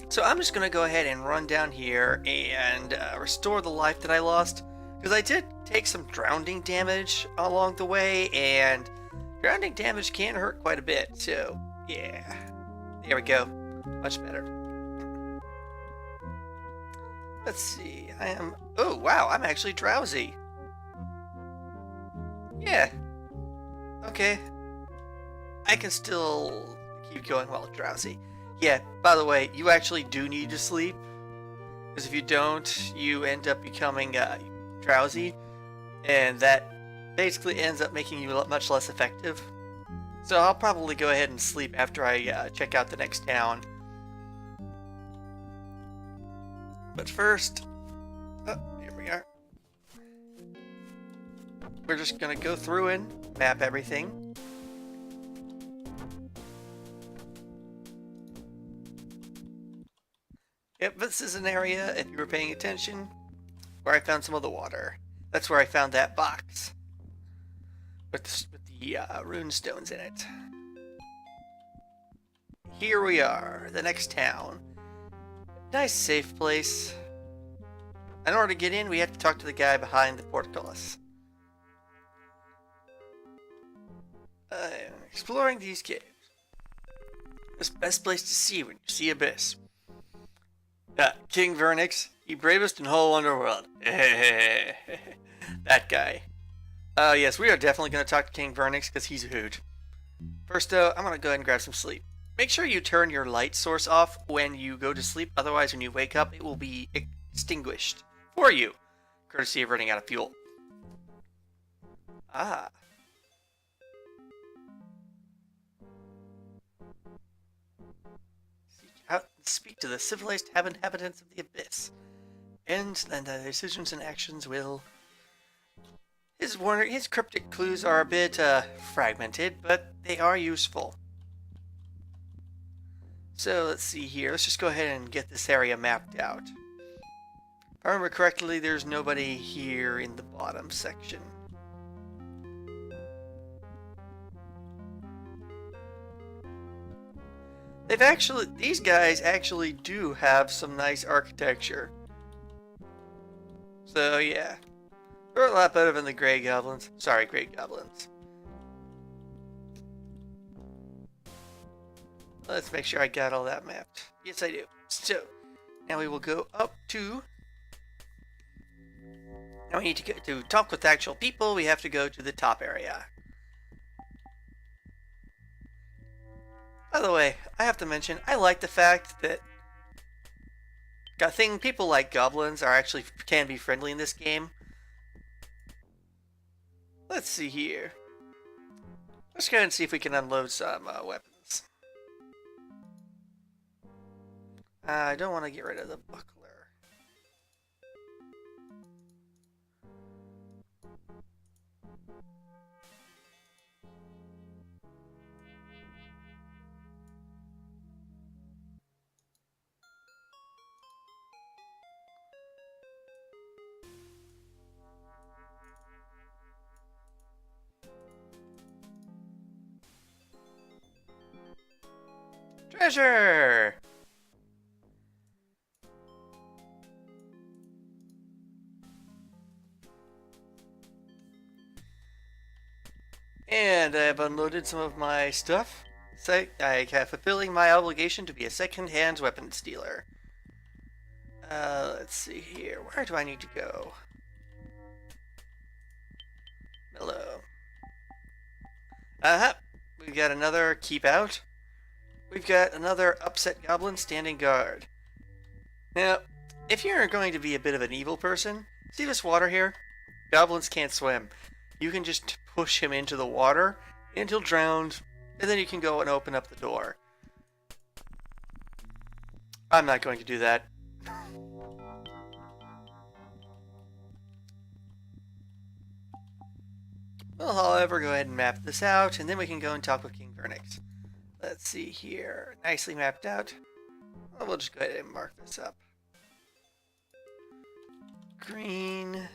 So I'm just going to go ahead and run down here and restore the life that I lost. Because I did take some drowning damage along the way, and drowning damage can hurt quite a bit. So, yeah. There we go. Much better. Let's see. I am... Oh, wow. I'm actually drowsy. Yeah. Okay. I can still keep going while drowsy. Yeah, by the way, you actually do need to sleep. Because if you don't, you end up becoming drowsy. And that basically ends up making you much less effective. So I'll probably go ahead and sleep after I check out the next town. But first... Oh, here we are. We're just going to go through and map everything. Yep, this is an area, if you were paying attention, where I found some of the water. That's where I found that box with the rune stones in it. Here we are, the next town. Nice safe place. In order to get in, we have to talk to the guy behind the portcullis. Exploring these caves. It's the best place to see when you see Abyss. King Vernix, the bravest in whole Underworld. That guy. Yes, we are definitely going to talk to King Vernix because he's a hoot. First, though, I'm going to go ahead and grab some sleep. Make sure you turn your light source off when you go to sleep, otherwise when you wake up, it will be extinguished for you, courtesy of running out of fuel. Ah. Seek out and speak to the civilized inhabitants of the Abyss. And then the decisions and actions will... His cryptic clues are a bit fragmented, but they are useful. So let's see here. Let's just go ahead and get this area mapped out. If I remember correctly, there's nobody here in the bottom section. These guys actually do have some nice architecture. So yeah, they're a lot better than the Grey Goblins. Sorry, Grey Goblins. Let's make sure I got all that mapped. Yes, I do. So, now we will go up to... Now we need to go to talk with actual people. We have to go to the top area. By the way, I have to mention, I like the fact that people like goblins can be friendly in this game. Let's see here. Let's go ahead and see if we can unload some weapons. I don't want to get rid of the buckler. Treasure! And I've unloaded some of my stuff. So I have fulfilling my obligation to be a second-hand weapons dealer. Let's see here. Where do I need to go? Hello. We've got another keep out. We've got another upset goblin standing guard. Now, if you're going to be a bit of an evil person, see this water here? Goblins can't swim. You can just push him into the water until drowned, and then you can go and open up the door. I'm not going to do that. We'll, however, go ahead and map this out, and then we can go and talk with King Vernix. Let's see here. Nicely mapped out. Well, we'll just go ahead and mark this up. Green.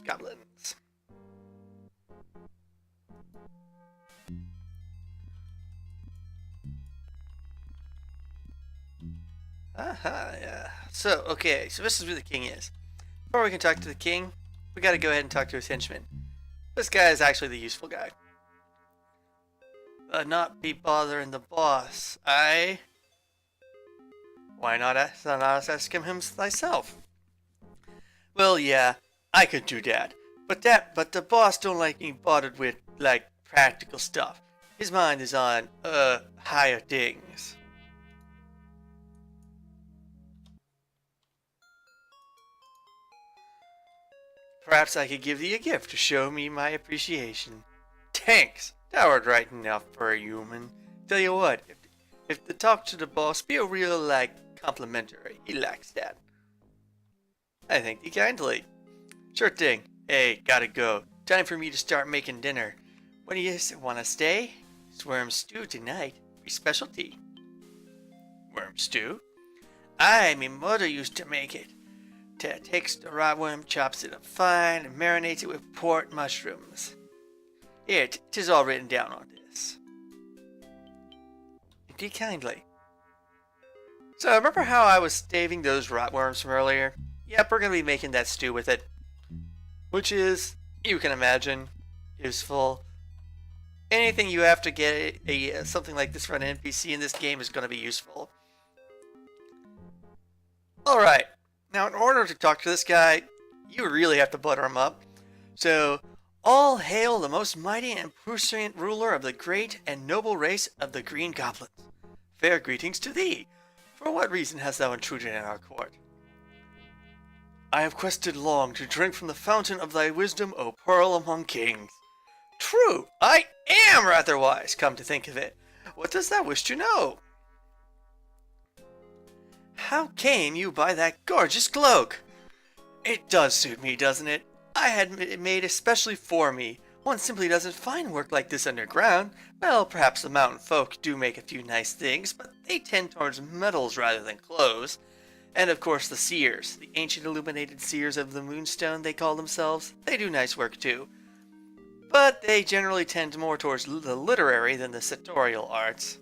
Goblins. Yeah. So, okay, so this is where the king is. Before we can talk to the king, we gotta go ahead and talk to his henchman. This guy is actually the useful guy. Not be bothering the boss. Why not ask him thyself? Well, yeah, I could do that. But the boss don't like being bothered with, like, practical stuff. His mind is on, higher things. Perhaps I could give thee a gift to show me my appreciation. Thanks! That was right enough for a human. Tell you what, if the talk to the boss be a real, like, complimentary, he likes that. I thank thee kindly. Sure thing. Hey, gotta go. Time for me to start making dinner. What do you wanna stay? It's worm stew tonight. Be specialty. Worm stew? Aye, me mother used to make it. Takes the raw worm, chops it up fine, and marinates it with port mushrooms. Here, 'tis all written down on this. Thank you kindly. So, remember how I was staving those rotworms from earlier? Yep, we're gonna be making that stew with it. Which is, you can imagine, useful. Anything you have to get something like this for an NPC in this game is gonna be useful. Alright, now in order to talk to this guy, you really have to butter him up. So, all hail the most mighty and prescient ruler of the great and noble race of the Green Goblins. Fair greetings to thee. For what reason hast thou intruded in our court? I have quested long to drink from the fountain of thy wisdom, O Pearl among Kings. True, I am rather wise, come to think of it. What dost thou wish to know? How came you by that gorgeous cloak? It does suit me, doesn't it? I had it made especially for me. One simply doesn't find work like this underground. Well, perhaps the mountain folk do make a few nice things, but they tend towards metals rather than clothes. And of course the seers, the ancient illuminated seers of the Moonstone they call themselves, they do nice work too. But they generally tend more towards the literary than the sartorial arts.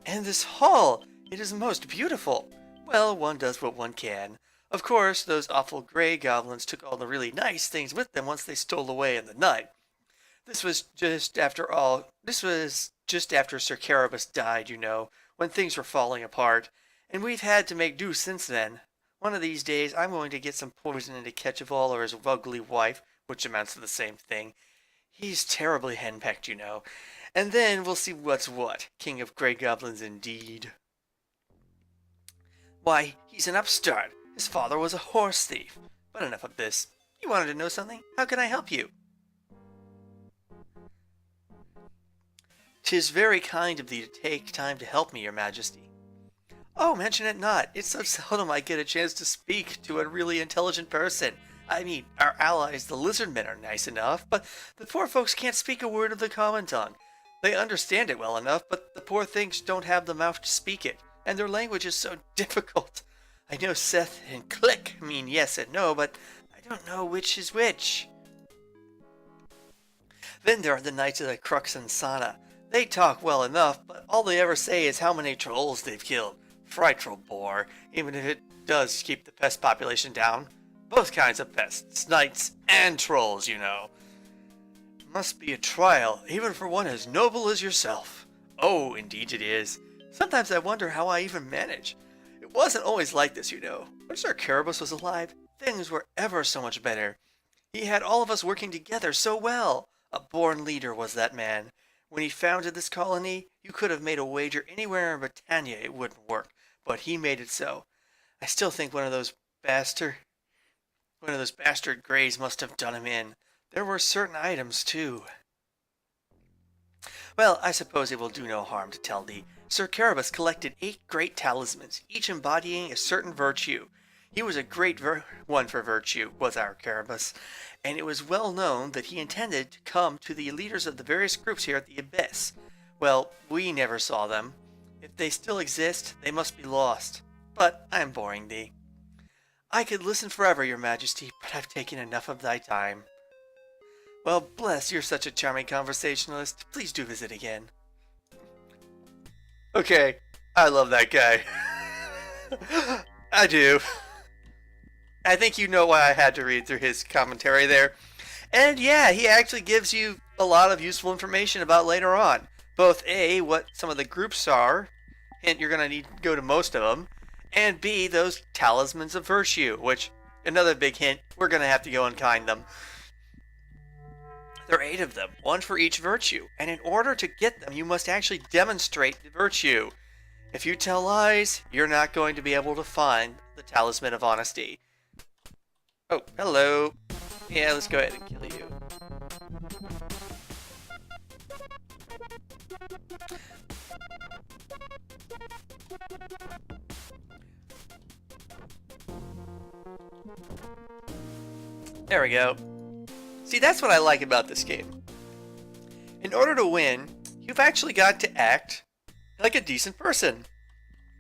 And this hall, it is most beautiful. Well, one does what one can. Of course, those awful gray goblins took all the really nice things with them once they stole away in the night. This was just after Sir Carabas died, you know, when things were falling apart. And we've had to make do since then. One of these days, I'm going to get some poison into Ketchival or his ugly wife, which amounts to the same thing. He's terribly henpecked, you know. And then we'll see what's what. King of Grey Goblins indeed. Why, he's an upstart. His father was a horse thief. But enough of this. You wanted to know something? How can I help you? 'Tis very kind of thee to take time to help me, your majesty. Oh, mention it not. It's so seldom I get a chance to speak to a really intelligent person. I mean, our allies, the lizardmen, are nice enough, but the poor folks can't speak a word of the common tongue. They understand it well enough, but the poor things don't have the mouth to speak it, and their language is so difficult. I know Seth and click mean yes and no, but I don't know which is which. Then there are the Knights of the Crux and Sana. They talk well enough, but all they ever say is how many trolls they've killed. Frightful bore, even if it does keep the pest population down. Both kinds of pests, knights and trolls, you know. Must be a trial, even for one as noble as yourself. Oh, indeed it is. Sometimes I wonder how I even manage. It wasn't always like this, you know. When Sir Carabas was alive, things were ever so much better. He had all of us working together so well. A born leader was that man. When he founded this colony, you could have made a wager anywhere in Britannia it wouldn't work, but he made it so. I still think one of those bastard Greys must have done him in. There were certain items, too. Well, I suppose it will do no harm to tell thee. Sir Carabas collected 8 great talismans, each embodying a certain virtue. He was a great one for virtue, was our Carabas, and it was well known that he intended to come to the leaders of the various groups here at the Abyss. Well, we never saw them. If they still exist, they must be lost. But I am boring thee. I could listen forever, your majesty, but I've taken enough of thy time. Well, bless, you're such a charming conversationalist. Please do visit again. Okay, I love that guy. I do. I think you know why I had to read through his commentary there. And yeah, he actually gives you a lot of useful information about later on. Both A, what some of the groups are, hint you're going to need to go to most of them, and B, those talismans of virtue, which, another big hint, we're going to have to go and find them. There are 8 of them, one for each virtue, and in order to get them, you must actually demonstrate the virtue. If you tell lies, you're not going to be able to find the talisman of honesty. Oh, hello. Yeah, let's go ahead and kill you. There we go. See, that's what I like about this game. In order to win, you've actually got to act like a decent person.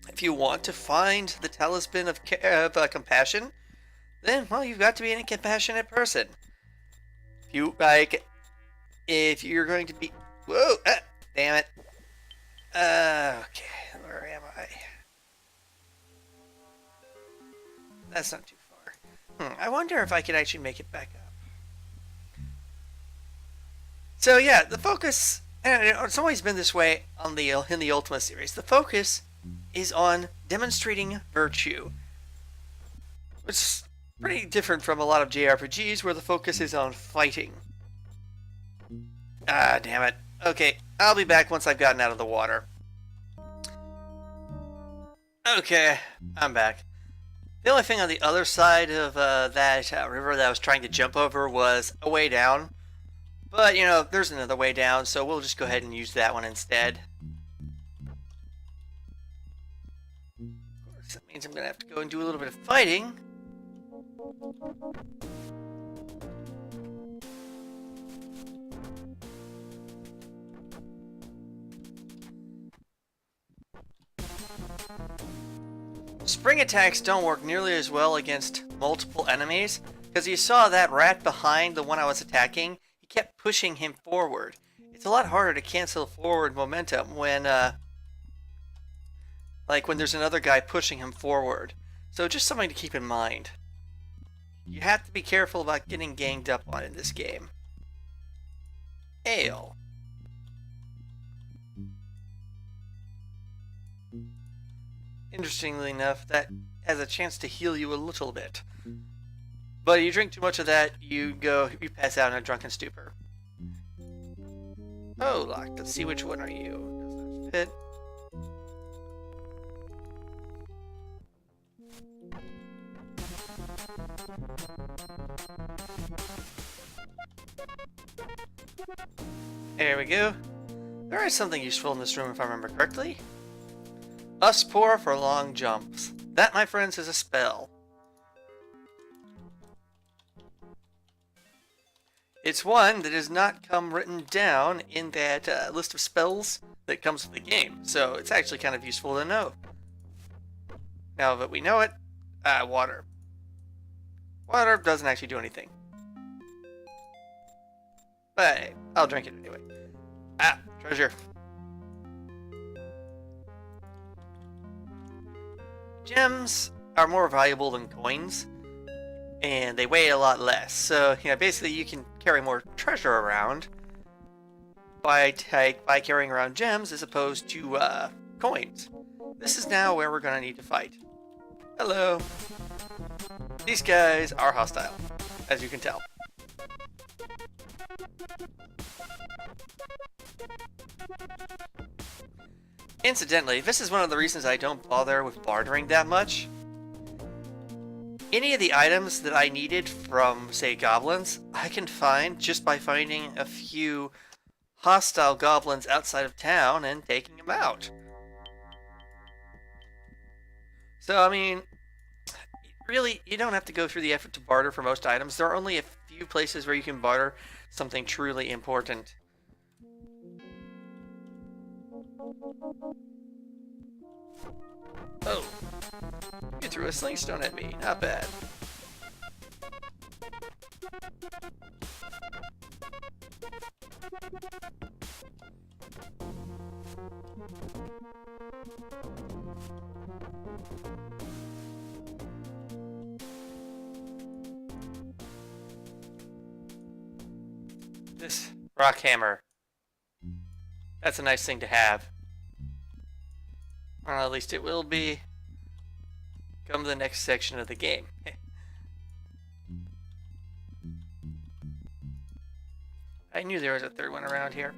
If you want to find the talisman of compassion, then, well, you've got to be a compassionate person. If you're going to be... Whoa! Damn it. Okay, where am I? That's not too far. I wonder if I could actually make it back up. So yeah, the focus, and it's always been this way in the Ultima series. The focus is on demonstrating virtue, which is pretty different from a lot of JRPGs where the focus is on fighting. Ah, damn it. Okay, I'll be back once I've gotten out of the water. Okay, I'm back. The only thing on the other side of that river that I was trying to jump over was a way down. But, you know, there's another way down, so we'll just go ahead and use that one instead. Of course, that means I'm going to have to go and do a little bit of fighting. Spring attacks don't work nearly as well against multiple enemies, because you saw that rat behind the one I was attacking. He kept pushing him forward. It's a lot harder to cancel forward momentum when, when there's another guy pushing him forward. So just something to keep in mind. You have to be careful about getting ganged up on in this game. Ale. Interestingly enough, that has a chance to heal you a little bit. But if you drink too much of that, you pass out in a drunken stupor. Oh, locked. Let's see, which one are you? Does not fit. There we go. There is something useful in this room if I remember correctly. Us poor for long jumps. That, my friends, is a spell. It's one that has not come written down in that list of spells that comes with the game, so it's actually kind of useful to know. Now that we know it, water. Water doesn't actually do anything. But hey, I'll drink it anyway. Ah, treasure. Gems are more valuable than coins, and they weigh a lot less. So, you know, basically you can carry more treasure around by carrying around gems as opposed to coins. This is now where we're going to need to fight. Hello. These guys are hostile, as you can tell. Incidentally, this is one of the reasons I don't bother with bartering that much. Any of the items that I needed from, say, goblins, I can find just by finding a few hostile goblins outside of town and taking them out. So, I mean, really, you don't have to go through the effort to barter for most items. There are only a few places where you can barter something truly important. Oh, you threw a sling stone at me. Not bad. This rock hammer. That's a nice thing to have. Or at least it will be. Come to the next section of the game. I knew there was a third one around here.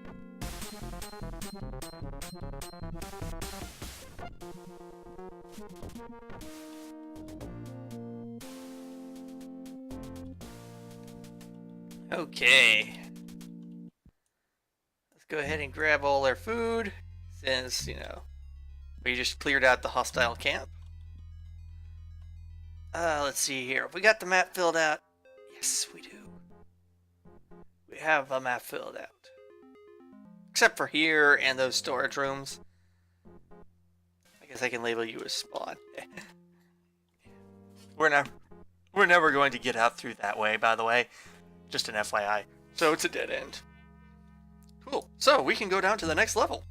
Okay. Let's go ahead and grab all our food, since, you know, we just cleared out the hostile camp. Let's see here. We got the map filled out. Yes, we do. We have a map filled out. Except for here and those storage rooms. I guess I can label you as spawn. We're never going to get out through that way, by the way. Just an FYI. So it's a dead end. Cool. So we can go down to the next level.